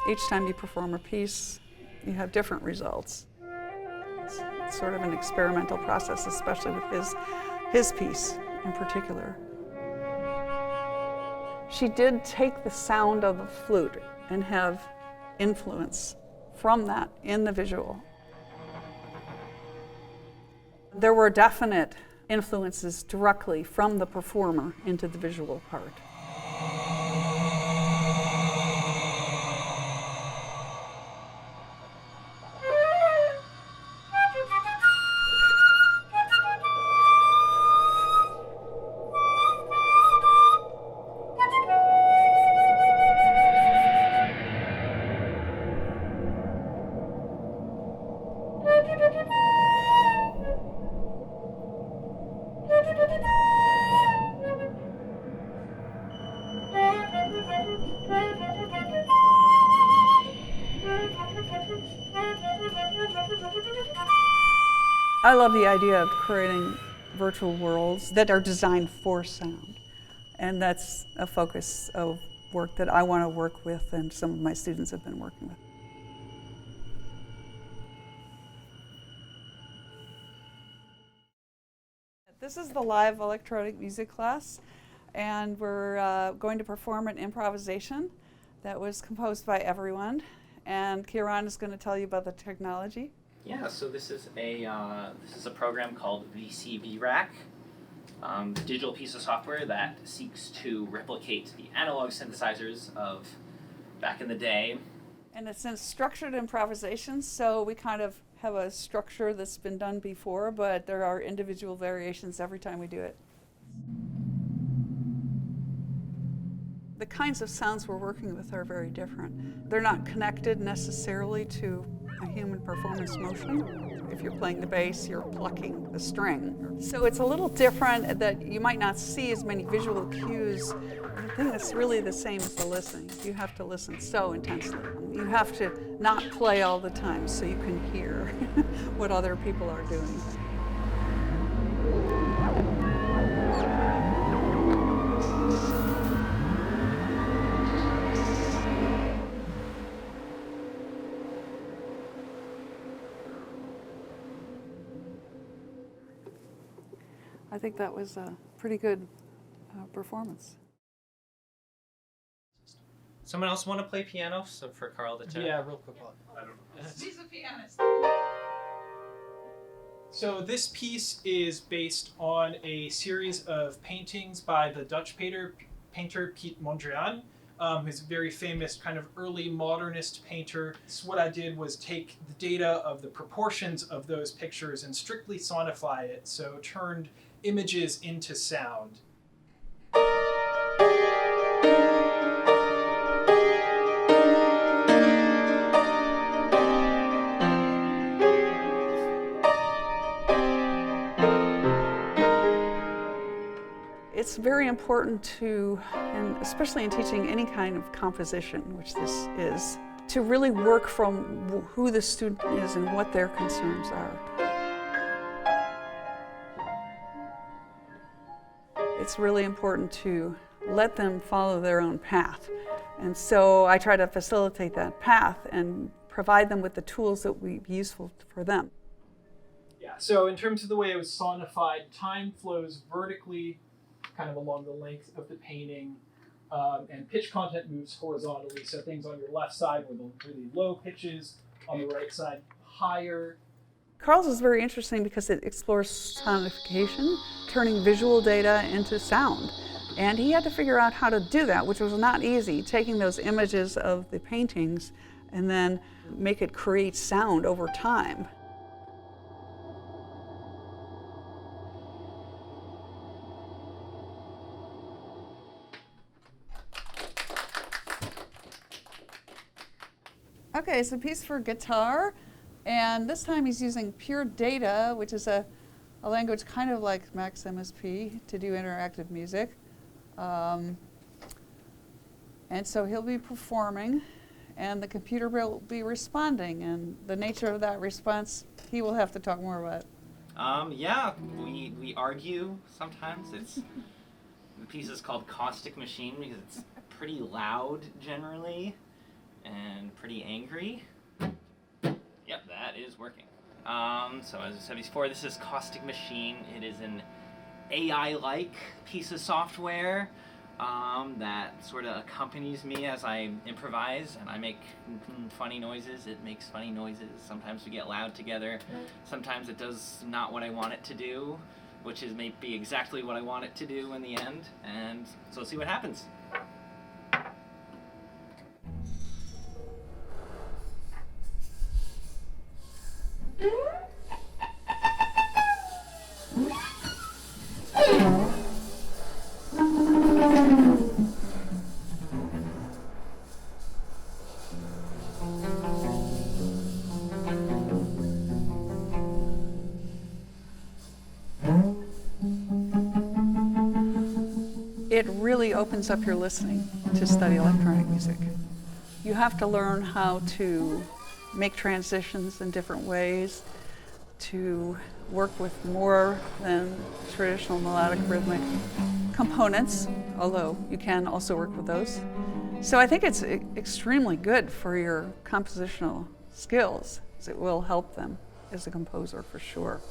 Each time you perform a piece, you have different results. It's sort of an experimental process, especially with his piece in particular. She did take the sound of the flute and have influence from that in the visual. There were definite influences directly from the performer into the visual part. I love the idea of creating virtual worlds that are designed for sound. And that's a focus of work that I want to work with and some of my students have been working with. This is the live electronic music class, and we're going to perform an improvisation that was composed by everyone. And Kieran is going to tell you about the technology. Yeah, so this is a program called VCV Rack, a digital piece of software that seeks to replicate the analog synthesizers of back in the day. And it's in structured improvisation, so we kind of have a structure that's been done before, but there are individual variations every time we do it. The kinds of sounds we're working with are very different. They're not connected necessarily to a human performance motion. If you're playing the bass, you're plucking the string. So it's a little different that you might not see as many visual cues. The thing that's really the same is the listening. You have to listen so intensely. You have to not play all the time so you can hear what other people are doing. I think that was a pretty good performance. Someone else want to play piano for Carl to Yeah, real quick. I don't know. He's a pianist. So this piece is based on a series of paintings by the Dutch painter Piet Mondrian, who's a very famous kind of early modernist painter. So what I did was take the data of the proportions of those pictures and strictly sonify it, so turned images into sound. It's very important to, and especially in teaching any kind of composition, which this is, to really work from who the student is and what their concerns are. It's really important to let them follow their own path. And so I try to facilitate that path and provide them with the tools that will be useful for them. Yeah, so in terms of the way it was sonified, time flows vertically kind of along the length of the painting, and pitch content moves horizontally, so things on your left side were the really low pitches, on the right side higher. Carl's is very interesting because it explores sonification, turning visual data into sound. And he had to figure out how to do that, which was not easy, taking those images of the paintings and then make it create sound over time. Okay, it's a piece for guitar, and this time he's using pure data, which is a language kind of like Max MSP to do interactive music. And so he'll be performing, and the computer will be responding, and the nature of that response, he will have to talk more about. Yeah, we argue sometimes. The piece is called Caustic-Machine because it's pretty loud generally and pretty angry. Yep, that is working. So as I said before, this is Caustic-Machine. It is an AI-like piece of software that sort of accompanies me as I improvise, and I make funny noises. It makes funny noises. Sometimes we get loud together. Sometimes it does not what I want it to do, which is maybe exactly what I want it to do in the end. And so let's see what happens. It really opens up your listening to study electronic music. You have to learn how to make transitions in different ways, to work with more than traditional melodic rhythmic components, although you can also work with those. So I think it's extremely good for your compositional skills. It will help them as a composer for sure.